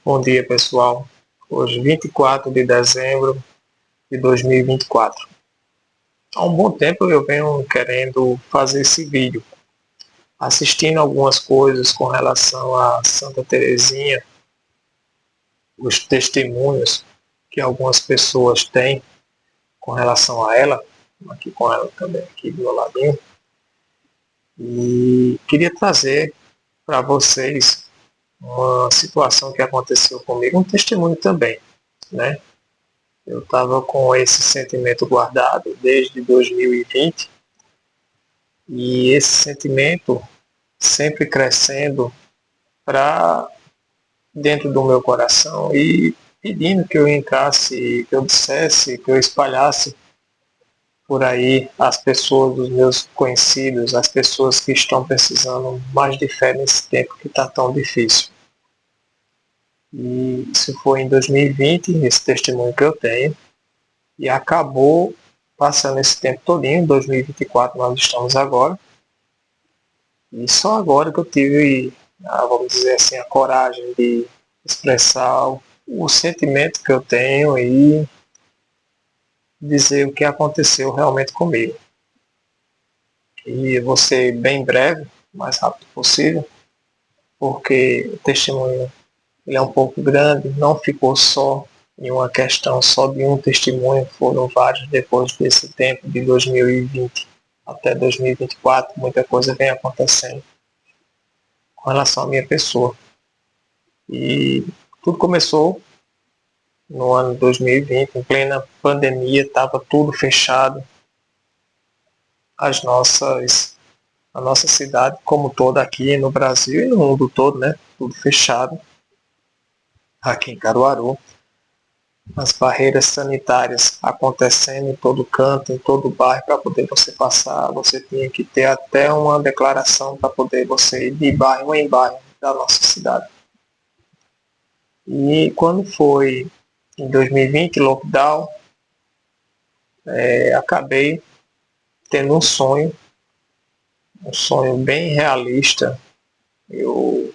Bom dia, pessoal. Hoje, 24 de dezembro de 2024. Há um bom tempo eu venho querendo fazer esse vídeo, assistindo algumas coisas com relação a Santa Teresinha, os testemunhos que algumas pessoas têm com relação a ela, aqui com ela também, aqui do meu ladinho, e queria trazer para vocês uma situação que aconteceu comigo, um testemunho também, né? Eu estava com esse sentimento guardado desde 2020 e esse sentimento sempre crescendo para dentro do meu coração e pedindo que eu entrasse, que eu dissesse, que eu espalhasse por aí as pessoas, os meus conhecidos, as pessoas que estão precisando mais de fé nesse tempo que está tão difícil. E isso foi em 2020, esse testemunho que eu tenho. E acabou passando esse tempo todinho, em 2024 nós estamos agora, e só agora que eu tive, vamos dizer assim, a coragem de expressar o sentimento que eu tenho e dizer o que aconteceu realmente comigo. E vou ser bem breve, o mais rápido possível, porque o testemunho ele é um pouco grande, não ficou só em uma questão só de um testemunho, foram vários depois desse tempo de 2020 até 2024, muita coisa vem acontecendo com relação à minha pessoa. E tudo começou no ano 2020, em plena pandemia, estava tudo fechado, a nossa cidade como toda aqui no Brasil e no mundo todo, né? Tudo fechado, aqui em Caruaru. As barreiras sanitárias acontecendo em todo canto, em todo bairro, para poder você passar, você tinha que ter até uma declaração para poder você ir de bairro em bairro da nossa cidade. E quando foi em 2020, lockdown, acabei tendo um sonho bem realista. Eu,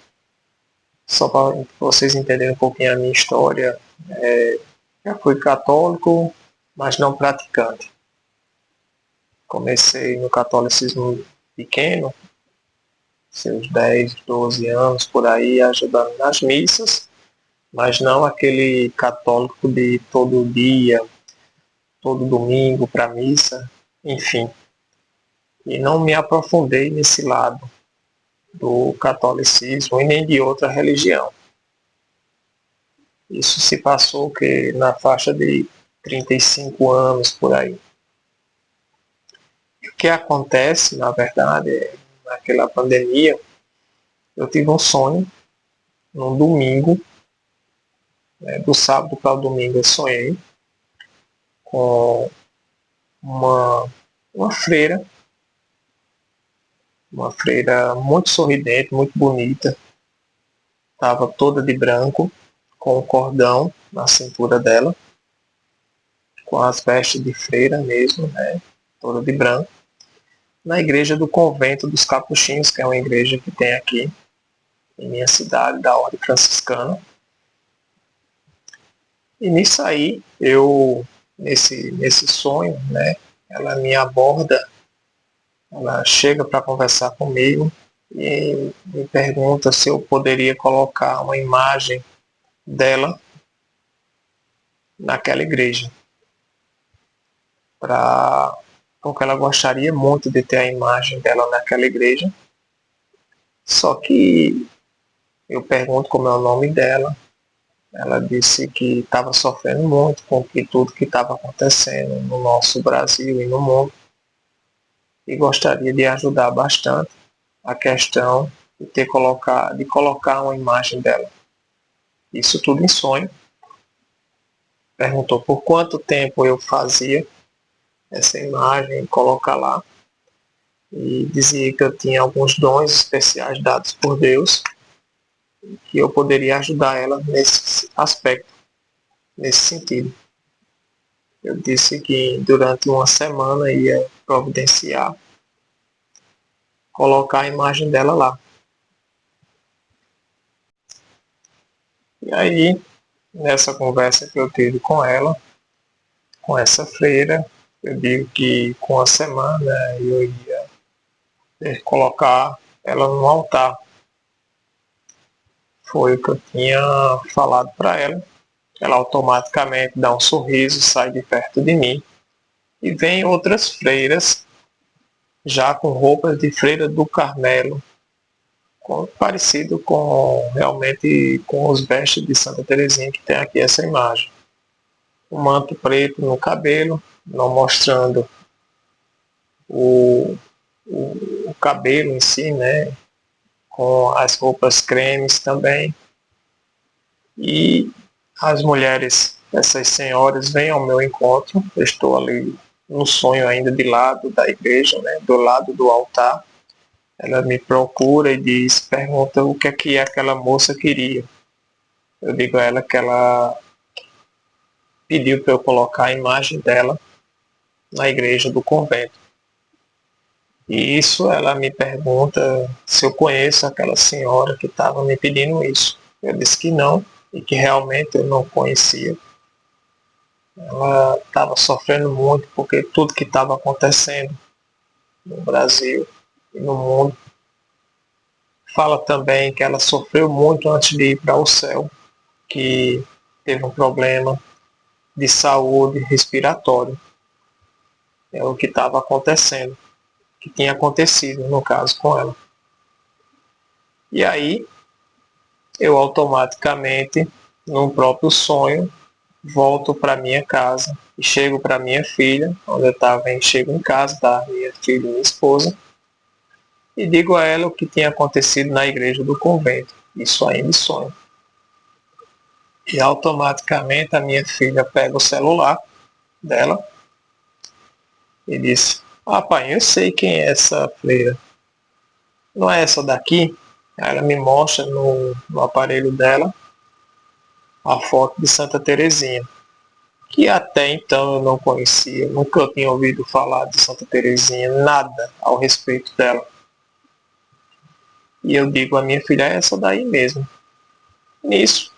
só para vocês entenderem um pouquinho a minha história, já fui católico, mas não praticante. Comecei no catolicismo pequeno, seus 10, 12 anos por aí, ajudando nas missas, mas não aquele católico de todo dia, todo domingo para a missa, enfim. E não me aprofundei nesse lado do catolicismo e nem de outra religião. Isso se passou que na faixa de 35 anos por aí. O que acontece, na verdade, naquela pandemia, eu tive um sonho, num domingo, do sábado para o domingo eu sonhei com uma freira, muito sorridente, muito bonita, estava toda de branco, com um cordão na cintura dela, com as vestes de freira mesmo, né, toda de branco, na igreja do Convento dos Capuchinhos, que é uma igreja que tem aqui em minha cidade, da Ordem Franciscana. E nisso aí, nesse sonho, né, ela me aborda, ela chega para conversar comigo e me pergunta se eu poderia colocar uma imagem dela naquela igreja, porque ela gostaria muito de ter a imagem dela naquela igreja. Só que eu pergunto como é o nome dela, ela disse que estava sofrendo muito com tudo que estava acontecendo no nosso Brasil e no mundo e gostaria de ajudar bastante a questão de colocar uma imagem dela. Isso tudo em sonho. Perguntou por quanto tempo eu fazia essa imagem, colocar lá, e dizia que eu tinha alguns dons especiais dados por Deus, que eu poderia ajudar ela nesse aspecto, nesse sentido. Eu disse que durante uma semana ia providenciar, colocar a imagem dela lá. E aí, nessa conversa que eu tive com ela, com essa freira, eu digo que com a semana eu ia colocar ela no altar. Foi o que eu tinha falado para ela. Ela automaticamente dá um sorriso, sai de perto de mim. E vem outras freiras, já com roupas de freira do Carmelo, parecido com realmente com os vestes de Santa Teresinha que tem aqui essa imagem. Um manto preto no cabelo, não mostrando o, o cabelo em si, né? Com as roupas cremes também. E as mulheres, essas senhoras, vêm ao meu encontro. Eu estou ali no sonho ainda de lado da igreja, né? Do lado do altar. Ela me procura e diz, pergunta o que é aquela moça queria. Eu digo a ela que ela pediu para eu colocar a imagem dela na igreja do convento. E isso ela me pergunta se eu conheço aquela senhora que estava me pedindo isso. Eu disse que não, e que realmente eu não conhecia. Ela estava sofrendo muito porque tudo que estava acontecendo no Brasil e no mundo. Fala também que ela sofreu muito antes de ir para o céu, que teve um problema de saúde respiratório. É o que estava acontecendo, que tinha acontecido no caso com ela. E aí eu automaticamente, no próprio sonho, volto para minha casa e chego para minha filha, onde eu estava, chego em casa, tá? Minha filha e minha esposa, e digo a ela o que tinha acontecido na igreja do convento. Isso ainda em sonho. E automaticamente a minha filha pega o celular dela e diz, ah, pai, eu sei quem é essa freira. Não é essa daqui? Ela me mostra no aparelho dela a foto de Santa Teresinha, que até então eu não conhecia, nunca eu tinha ouvido falar de Santa Teresinha, nada ao respeito dela. E eu digo a minha filha, é essa daí mesmo. Nisso,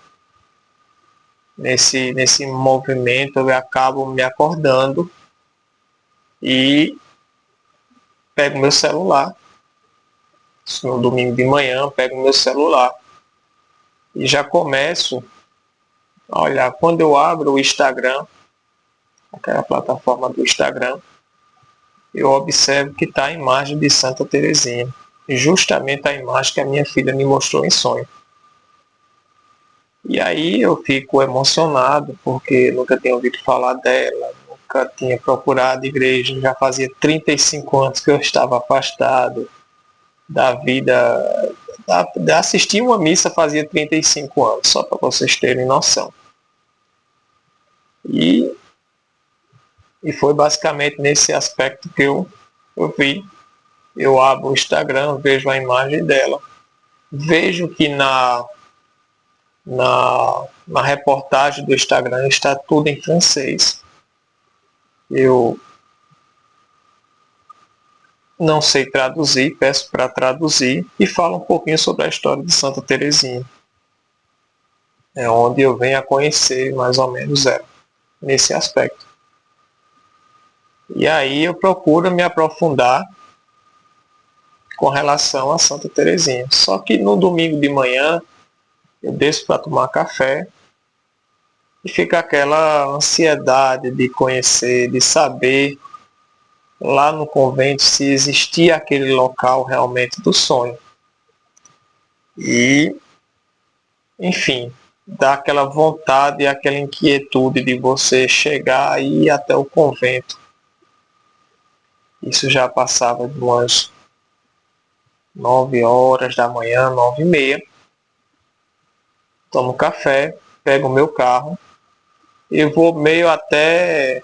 nesse movimento, eu acabo me acordando e pego meu celular. No domingo de manhã, pego meu celular e já começo a olhar. Quando eu abro o Instagram, aquela plataforma do Instagram, eu observo que está a imagem de Santa Teresinha. Justamente a imagem que a minha filha me mostrou em sonho. E aí eu fico emocionado, porque nunca tinha ouvido falar dela, nunca tinha procurado igreja, já fazia 35 anos que eu estava afastado da vida, de assistir uma missa fazia 35 anos, só para vocês terem noção. E foi basicamente nesse aspecto que eu vi. Eu abro o Instagram, vejo a imagem dela, vejo que na reportagem do Instagram está tudo em francês. Eu não sei traduzir, peço para traduzir e falo um pouquinho sobre a história de Santa Teresinha. É onde eu venho a conhecer mais ou menos ela, nesse aspecto. E aí eu procuro me aprofundar com relação a Santa Teresinha. Só que no domingo de manhã eu desço para tomar café e fica aquela ansiedade de conhecer, de saber lá no convento se existia aquele local realmente do sonho. E, enfim, dá aquela vontade e aquela inquietude de você chegar e ir até o convento. Isso já passava de umas 9 horas da manhã, 9h30. Tomo café, pego o meu carro e vou meio até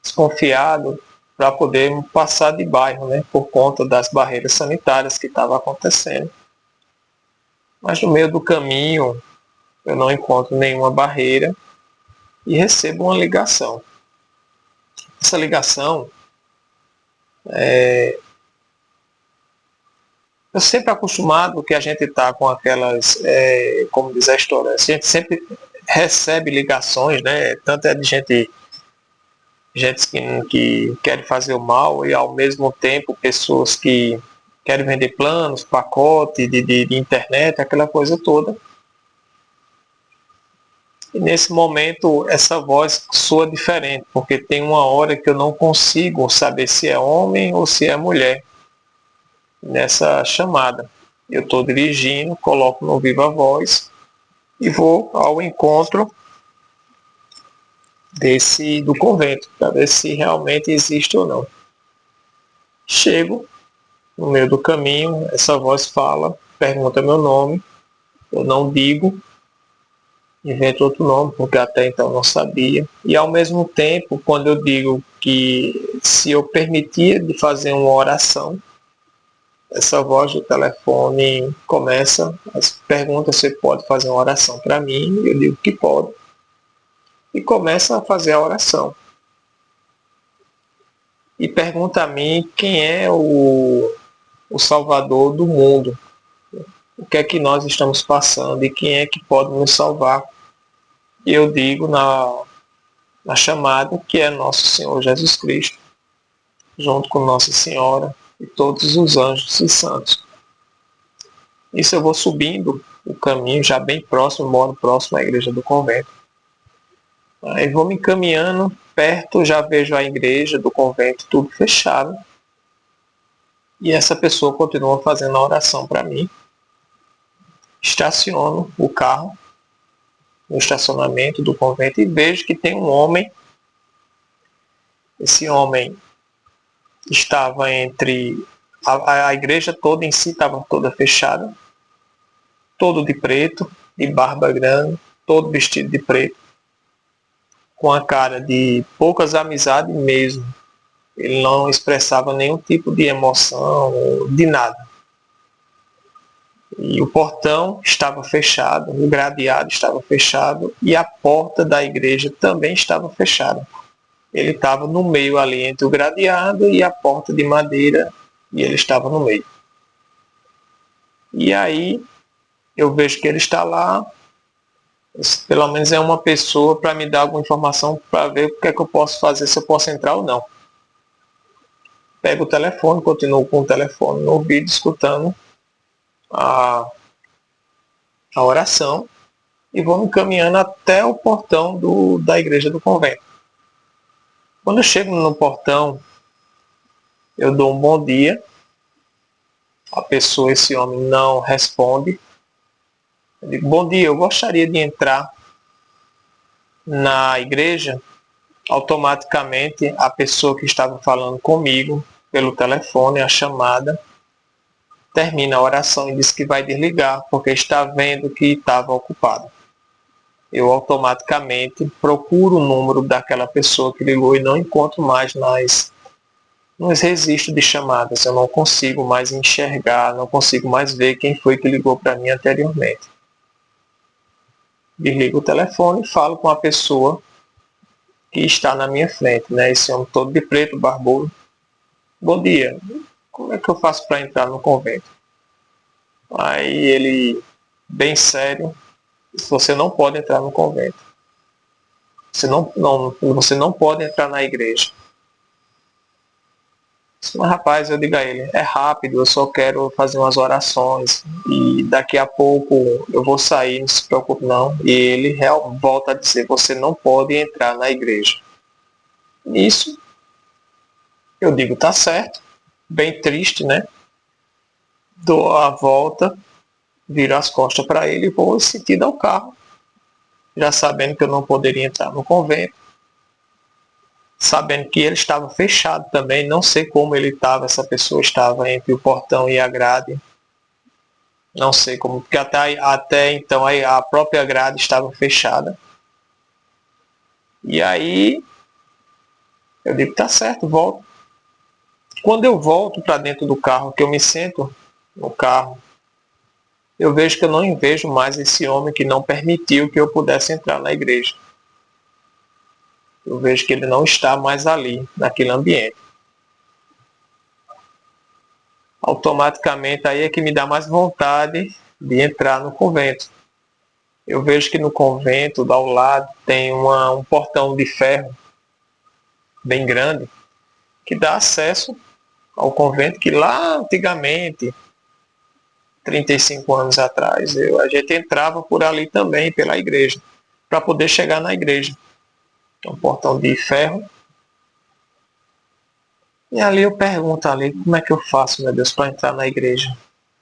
desconfiado para poder passar de bairro, né, por conta das barreiras sanitárias que estavam acontecendo. Mas no meio do caminho eu não encontro nenhuma barreira e recebo uma ligação. Essa ligação Eu sempre acostumado que a gente está com aquelas, como diz a história, a gente sempre recebe ligações, né? Tanto é de gente que quer fazer o mal e ao mesmo tempo pessoas que querem vender planos, pacote de internet, aquela coisa toda. E nesse momento essa voz soa diferente, porque tem uma hora que eu não consigo saber se é homem ou se é mulher nessa chamada. Eu estou dirigindo, coloco no Viva Voz e vou ao encontro do convento, para ver se realmente existe ou não. Chego no meio do caminho, essa voz fala, pergunta meu nome, eu não digo, invento outro nome, porque até então não sabia. E ao mesmo tempo, quando eu digo que se eu permitia de fazer uma oração, essa voz do telefone começa, pergunta se pode fazer uma oração para mim, eu digo que pode, e começa a fazer a oração. E pergunta a mim quem é o Salvador do mundo, o que é que nós estamos passando e quem é que pode nos salvar. E eu digo na chamada que é nosso Senhor Jesus Cristo, junto com Nossa Senhora e todos os anjos e santos. Isso eu vou subindo o caminho, já bem próximo, moro próximo à igreja do convento. Aí vou me encaminhando, perto já vejo a igreja do convento tudo fechado. E essa pessoa continua fazendo a oração para mim. Estaciono o carro no estacionamento do convento e vejo que tem um homem. Esse homem estava entre... A igreja toda em si estava toda fechada. Todo de preto, de barba grande, todo vestido de preto. Com a cara de poucas amizades mesmo. Ele não expressava nenhum tipo de emoção, de nada. E o portão estava fechado, o gradeado estava fechado e a porta da igreja também estava fechada. Ele estava no meio ali entre o gradeado e a porta de madeira e ele estava no meio. E aí eu vejo que ele está lá, pelo menos é uma pessoa para me dar alguma informação para ver o que é que eu posso fazer, se eu posso entrar ou não. Pego o telefone, continuo com o telefone no ouvido, escutando a oração e vou me caminhando até o portão da igreja do convento. Quando eu chego no portão, eu dou um bom dia. A pessoa, esse homem, não responde. Eu digo, bom dia, eu gostaria de entrar na igreja. Automaticamente, a pessoa que estava falando comigo pelo telefone, a chamada, termina a oração e diz que vai desligar, porque está vendo que estava ocupado. Eu automaticamente procuro o número daquela pessoa que ligou e não encontro mais nos registros de chamadas. Eu não consigo mais enxergar, não consigo mais ver quem foi que ligou para mim anteriormente. Desligo o telefone e falo com a pessoa que está na minha frente, né? Esse homem todo de preto, barbudo. Bom dia, como é que eu faço para entrar no convento? Aí ele, bem sério, disse, você não pode entrar no convento. Você não pode entrar na igreja. Mas rapaz, eu digo a ele, é rápido, eu só quero fazer umas orações e daqui a pouco eu vou sair, não se preocupe não. E ele volta a dizer, você não pode entrar na igreja. Nisso, eu digo, tá certo, bem triste, né? Dou a volta, viro as costas para ele e vou em sentido ao carro, já sabendo que eu não poderia entrar no convento. Sabendo que ele estava fechado também, não sei como ele estava, essa pessoa estava entre o portão e a grade, não sei como, porque até então a própria grade estava fechada. E aí eu digo, tá certo, volto. Quando eu volto para dentro do carro, que eu me sento no carro, eu vejo que eu não vejo mais esse homem que não permitiu que eu pudesse entrar na igreja. Eu vejo que ele não está mais ali, naquele ambiente. automaticamente aí é que me dá mais vontade de entrar no convento. Eu vejo que no convento, ao lado, tem um portão de ferro bem grande, que dá acesso ao convento, que lá antigamente, 35 anos atrás, a gente entrava por ali também, pela igreja, para poder chegar na igreja. É um portão de ferro. E ali eu pergunto ali, como é que eu faço, meu Deus, para entrar na igreja?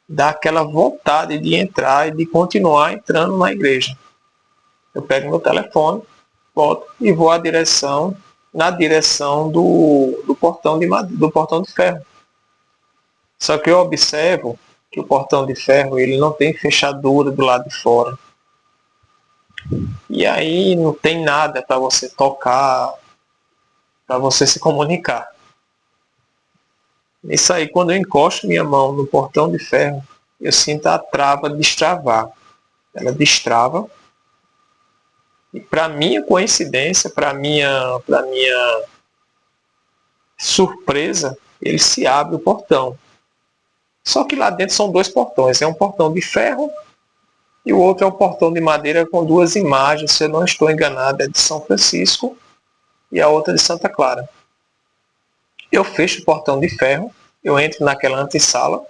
Dá aquela vontade de entrar e de continuar entrando na igreja. Eu pego meu telefone, volto e vou na direção do portão de ferro. Só que eu observo que o portão de ferro ele não tem fechadura do lado de fora. E aí não tem nada para você tocar, para você se comunicar. Isso aí, quando eu encosto minha mão no portão de ferro, eu sinto a trava destravar. Ela destrava. E para minha coincidência, para minha surpresa, ele se abre o portão. Só que lá dentro são dois portões. É um portão de ferro e o outro é um portão de madeira com duas imagens, se eu não estou enganado, é de São Francisco e a outra de Santa Clara. Eu fecho o portão de ferro, eu entro naquela antessala,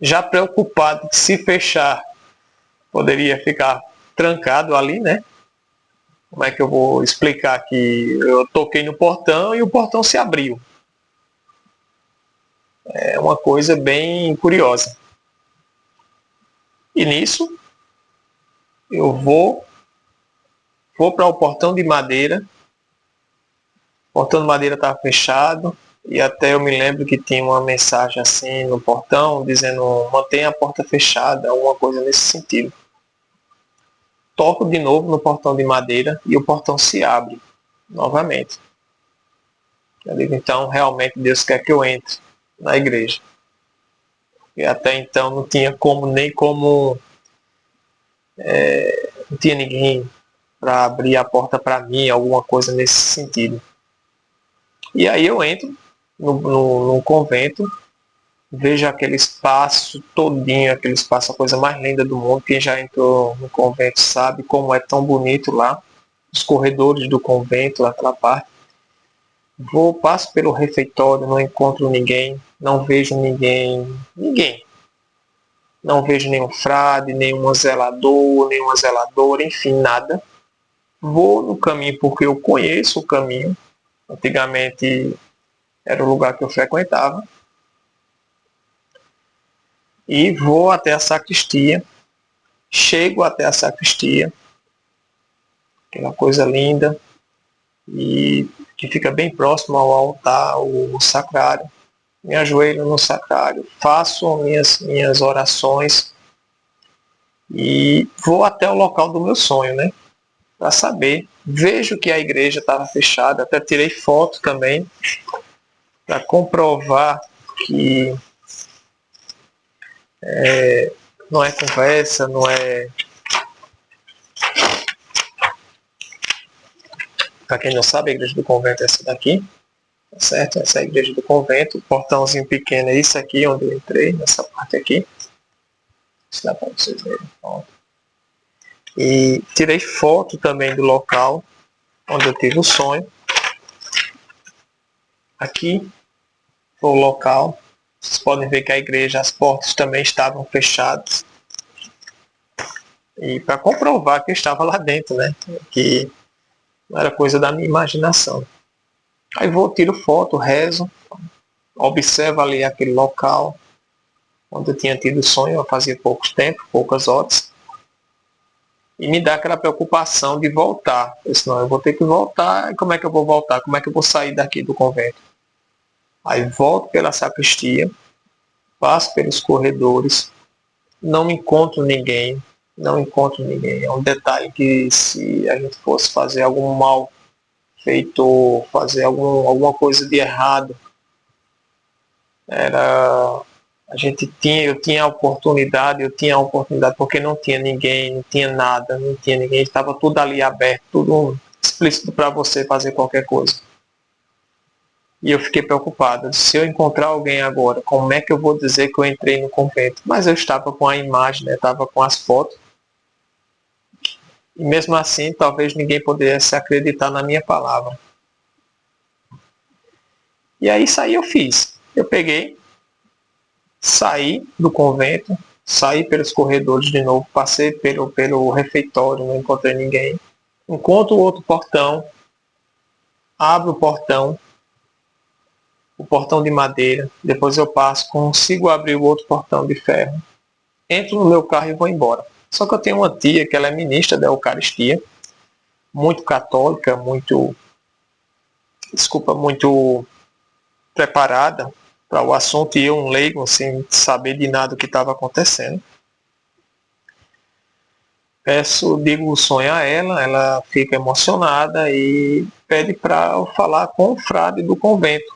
já preocupado que se fechar poderia ficar trancado ali, né? Como é que eu vou explicar que eu toquei no portão e o portão se abriu? É uma coisa bem curiosa. E nisso eu vou para o portão de madeira. O portão de madeira estava fechado e até eu me lembro que tinha uma mensagem assim no portão dizendo mantenha a porta fechada, alguma coisa nesse sentido. Toco de novo no portão de madeira e o portão se abre novamente. Eu digo, então realmente Deus quer que eu entre na igreja. E até então não tinha não tinha ninguém para abrir a porta para mim, alguma coisa nesse sentido. E aí eu entro no convento, vejo aquele espaço todinho, aquele espaço, a coisa mais linda do mundo. Quem já entrou no convento sabe como é tão bonito lá, os corredores do convento, aquela parte. Passo pelo refeitório, não encontro ninguém, não vejo ninguém. Não vejo nenhum frade, nenhum zelador, nenhuma zeladora, enfim, nada. Vou no caminho porque eu conheço o caminho. Antigamente era o lugar que eu frequentava. E vou até a sacristia. Chego até a sacristia. Aquela coisa linda. E que fica bem próximo ao altar, o sacrário. Me ajoelho no sacrário, faço minhas orações e vou até o local do meu sonho, né? Para saber. Vejo que a igreja estava fechada, até tirei foto também para comprovar que não é conversa, não é. Para quem não sabe, a igreja do convento é essa daqui, tá certo? Essa é a igreja do convento, o portãozinho pequeno é isso aqui onde eu entrei, nessa parte aqui. Se dá para vocês verem. Pronto. E tirei foto também do local onde eu tive o sonho. Aqui foi o local. Vocês podem ver que a igreja, as portas também estavam fechadas. E para comprovar que eu estava lá dentro, né? Que não era coisa da minha imaginação. Aí tiro foto, rezo, observo ali aquele local onde eu tinha tido o sonho, fazia pouco tempo, poucas horas. E me dá aquela preocupação de voltar. Senão eu vou ter que voltar. E como é que eu vou voltar? Como é que eu vou sair daqui do convento? Aí volto pela sacristia, passo pelos corredores, não encontro ninguém. É um detalhe que se a gente fosse fazer algum mal feito, fazer alguma coisa de errado, eu tinha a oportunidade porque não tinha ninguém, não tinha nada, não tinha ninguém, estava tudo ali aberto, tudo explícito para você fazer qualquer coisa. E eu fiquei preocupado. Se eu encontrar alguém agora, como é que eu vou dizer que eu entrei no convento? Mas eu estava com a imagem, né? Estava com as fotos. E mesmo assim, talvez ninguém pudesse acreditar na minha palavra. E aí isso aí eu fiz. Eu peguei, saí do convento, saí pelos corredores de novo, passei pelo refeitório, não encontrei ninguém. Encontro o outro portão, abro o portão de madeira, depois eu passo, consigo abrir o outro portão de ferro, entro no meu carro e vou embora. Só que eu tenho uma tia que ela é ministra da Eucaristia, muito católica, muito preparada para o assunto, e eu, um leigo, sem saber de nada o que estava acontecendo. Digo o sonho a ela fica emocionada e pede para eu falar com o frade do convento.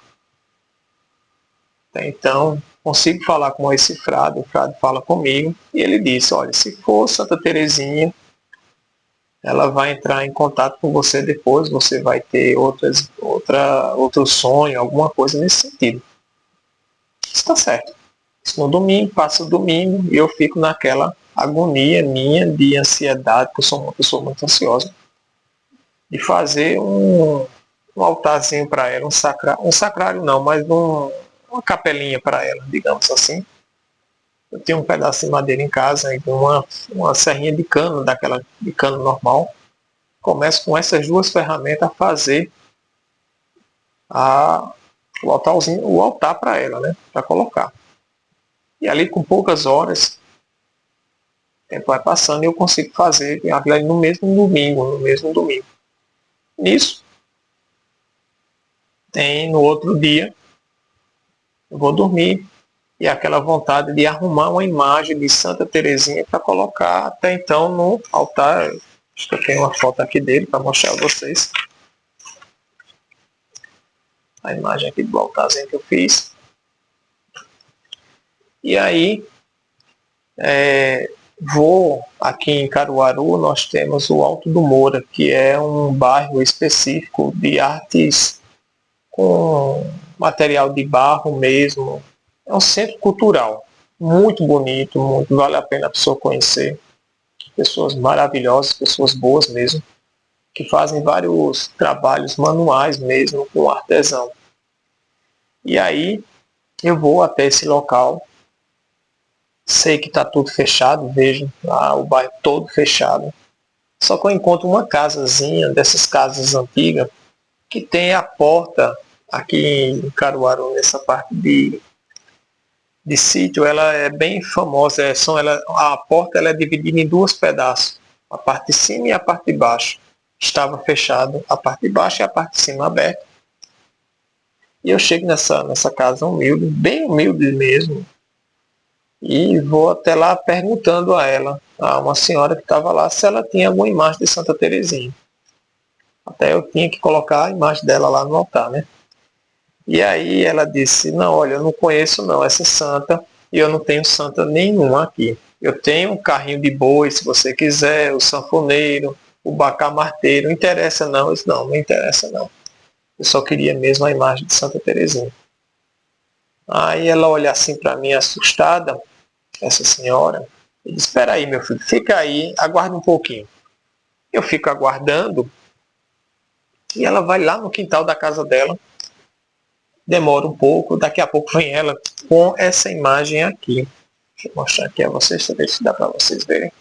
Então, consigo falar com esse frade, o frade fala comigo e ele disse: olha, se for Santa Teresinha, ela vai entrar em contato com você depois, você vai ter outro sonho, alguma coisa nesse sentido. Está certo. Isso no domingo, passa o domingo e eu fico naquela agonia minha de ansiedade, porque eu sou uma pessoa muito ansiosa, de fazer um altarzinho para ela, um sacrário não, mas uma capelinha para ela, digamos assim. Eu tenho um pedaço de madeira em casa, e uma serrinha de cano, daquela de cano normal. Começo com essas duas ferramentas a fazer o altar para ela, né? Para colocar. E ali com poucas horas, o tempo vai passando e eu consigo fazer ali no mesmo domingo. Nisso, no outro dia, eu vou dormir e aquela vontade de arrumar uma imagem de Santa Teresinha para colocar até então no altar. Acho que eu tenho uma foto aqui dele para mostrar a vocês. A imagem aqui do altarzinho que eu fiz. E aí, vou aqui em Caruaru, nós temos o Alto do Moura, que é um bairro específico de artes com material de barro mesmo. É um centro cultural muito bonito, muito vale a pena a pessoa conhecer. Pessoas maravilhosas, pessoas boas mesmo, que fazem vários trabalhos manuais mesmo com artesão. E aí eu vou até esse local, sei que está tudo fechado, vejo lá o bairro todo fechado. Só que eu encontro uma casazinha, dessas casas antigas, que tem a porta aqui em Caruaru, nessa parte de sítio, ela é bem famosa. A porta ela é dividida em dois pedaços, a parte de cima e a parte de baixo. Estava fechado a parte de baixo e a parte de cima aberta. E eu chego nessa casa humilde, bem humilde mesmo, e vou até lá perguntando a ela, a uma senhora que estava lá, se ela tinha alguma imagem de Santa Teresinha. Até eu tinha que colocar a imagem dela lá no altar, né? E aí ela disse: não, olha, eu não conheço não essa santa, e eu não tenho santa nenhuma aqui. Eu tenho um carrinho de boi, se você quiser, o sanfoneiro, o bacamarteiro. Não interessa não? Eu disse: não interessa não. Eu só queria mesmo a imagem de Santa Teresinha. Aí ela olha assim para mim assustada, essa senhora, e diz: espera aí, meu filho, fica aí, aguarda um pouquinho. Eu fico aguardando, e ela vai lá no quintal da casa dela, demora um pouco, daqui a pouco vem ela com essa imagem aqui. Deixa eu mostrar aqui a vocês, para ver se dá para vocês verem.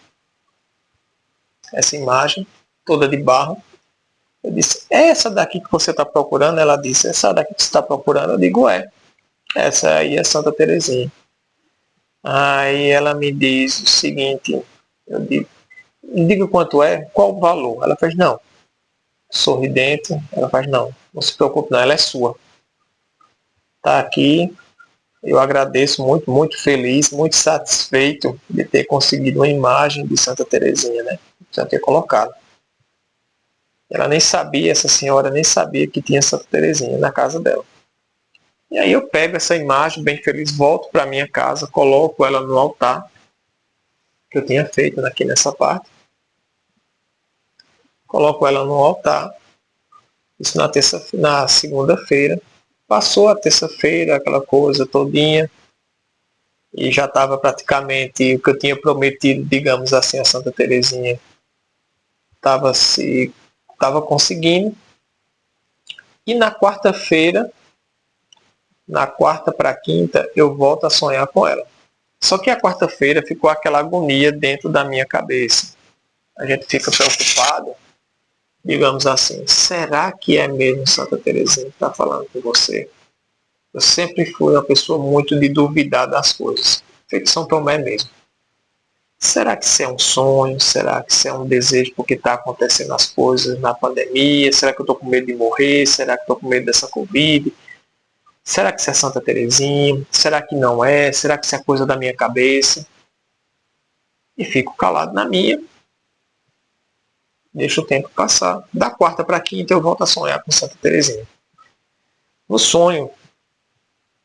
Essa imagem, toda de barro. Eu disse: é essa daqui que você está procurando? Ela disse: essa daqui que você está procurando? Eu digo: é. Essa aí é Santa Teresinha. Aí ela me diz o seguinte, eu digo: me diga quanto é, qual o valor? Ela faz: não. Sorridente, ela faz: não se preocupe não, ela é sua. Tá aqui, eu agradeço muito, muito feliz, muito satisfeito de ter conseguido uma imagem de Santa Teresinha, né? Já ter colocado. Ela nem sabia, essa senhora nem sabia que tinha Santa Teresinha na casa dela. E aí eu pego essa imagem, bem feliz, volto para minha casa, coloco ela no altar, que eu tinha feito aqui nessa parte. Coloco ela no altar, isso na segunda-feira. Passou a terça-feira, aquela coisa todinha, e já estava praticamente o que eu tinha prometido, digamos assim, a Santa Teresinha. Estava conseguindo. E na quarta-feira, na quarta para quinta, eu volto a sonhar com ela. Só que a quarta-feira ficou aquela agonia dentro da minha cabeça. A gente fica preocupado, digamos assim, será que é mesmo Santa Teresinha que está falando com você? Eu sempre fui uma pessoa muito de duvidar das coisas, feito São Tomé mesmo. Será que isso é um sonho? Será que isso é um desejo porque está acontecendo as coisas na pandemia? Será que eu estou com medo de morrer? Será que estou com medo dessa Covid? Será que isso é Santa Teresinha? Será que não é? Será que isso é coisa da minha cabeça? E fico calado na minha, deixo o tempo passar. Da quarta para quinta eu volto a sonhar com Santa Teresinha. No sonho,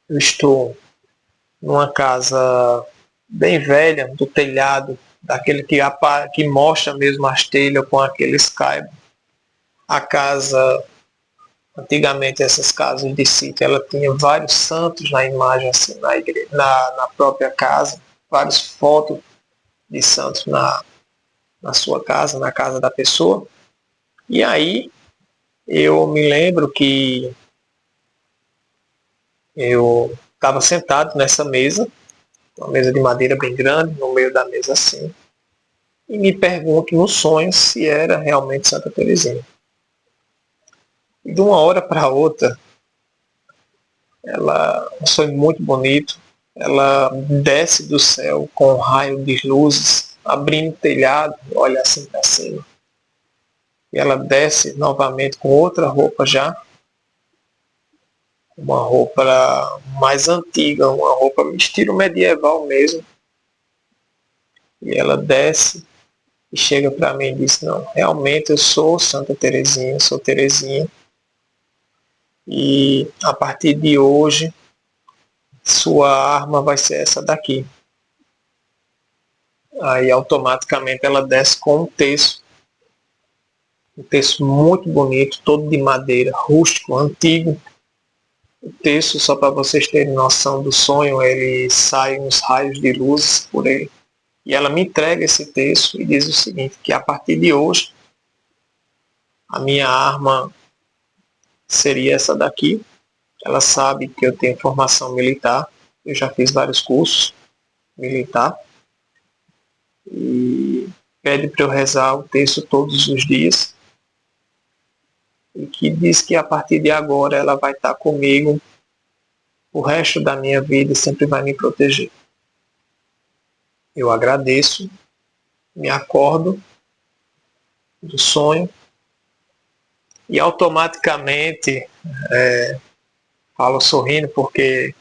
eu estou numa casa bem velha, do telhado, daquele que mostra mesmo as telhas com aqueles caibros. A casa, antigamente essas casas de sítio, ela tinha vários santos na imagem, assim, na própria casa, várias fotos de santos na sua casa, na casa da pessoa. E aí eu me lembro que eu estava sentado nessa mesa, uma mesa de madeira bem grande, no meio da mesa assim, e me pergunto no sonho se era realmente Santa Teresinha. E de uma hora para outra, um sonho muito bonito, ela desce do céu com um raio de luzes, abrindo o telhado, olha assim para cima. E ela desce novamente com outra roupa já, uma roupa mais antiga, uma roupa estilo medieval mesmo. E ela desce e chega para mim e diz, não, realmente eu sou Santa Teresinha, sou Teresinha. E a partir de hoje, sua arma vai ser essa daqui. Aí automaticamente ela desce com um terço muito bonito, todo de madeira, rústico, antigo. O terço, só para vocês terem noção do sonho, ele sai uns raios de luz por ele. E ela me entrega esse terço e diz o seguinte, que a partir de hoje, a minha arma seria essa daqui. Ela sabe que eu tenho formação militar, eu já fiz vários cursos militar. E pede para eu rezar o texto todos os dias. E que diz que a partir de agora ela vai estar comigo o resto da minha vida e sempre vai me proteger. Eu agradeço, me acordo do sonho e automaticamente falo sorrindo porque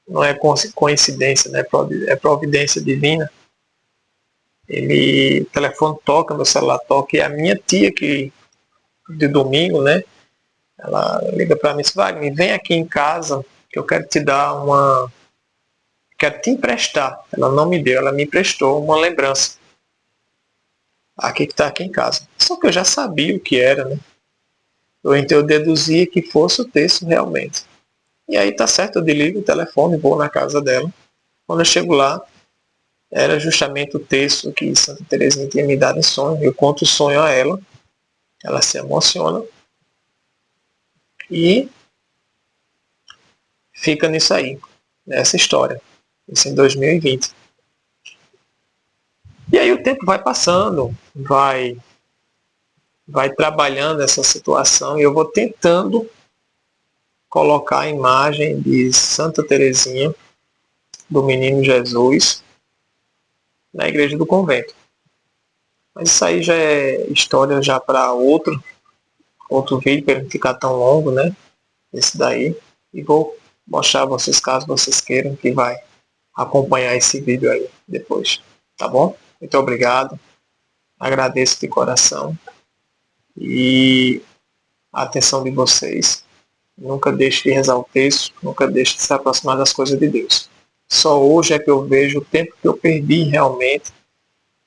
não é coincidência, né? É providência divina. O telefone toca, meu celular toca e a minha tia que de domingo, né? Ela liga para mim e diz, Wagner, vem aqui em casa que eu quero te dar quero te emprestar. Ela não me deu, ela me emprestou uma lembrança. Aqui que está aqui em casa. Só que eu já sabia o que era, né? Então eu deduzia que fosse o texto realmente. E aí tá certo, eu desligo o telefone, vou na casa dela. Quando eu chego lá, era justamente o texto que Santa Teresinha tinha me dado em sonho. Eu conto o sonho a ela se emociona e fica nisso aí, nessa história. Isso em 2020. E aí o tempo vai passando, vai trabalhando essa situação e eu vou tentando colocar a imagem de Santa Teresinha, do Menino Jesus, na igreja do convento. Mas isso aí já é história já para outro vídeo, para não ficar tão longo, né? Esse daí. E vou mostrar a vocês, caso vocês queiram, que vai acompanhar esse vídeo aí depois. Tá bom? Muito obrigado. Agradeço de coração. E a atenção de vocês. Nunca deixe de rezar o texto, nunca deixe de se aproximar das coisas de Deus. Só hoje é que eu vejo o tempo que eu perdi realmente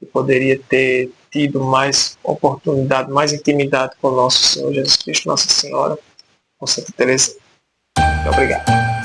e poderia ter tido mais oportunidade, mais intimidade com o nosso Senhor Jesus Cristo, Nossa Senhora, com Santa Teresinha. Muito obrigado.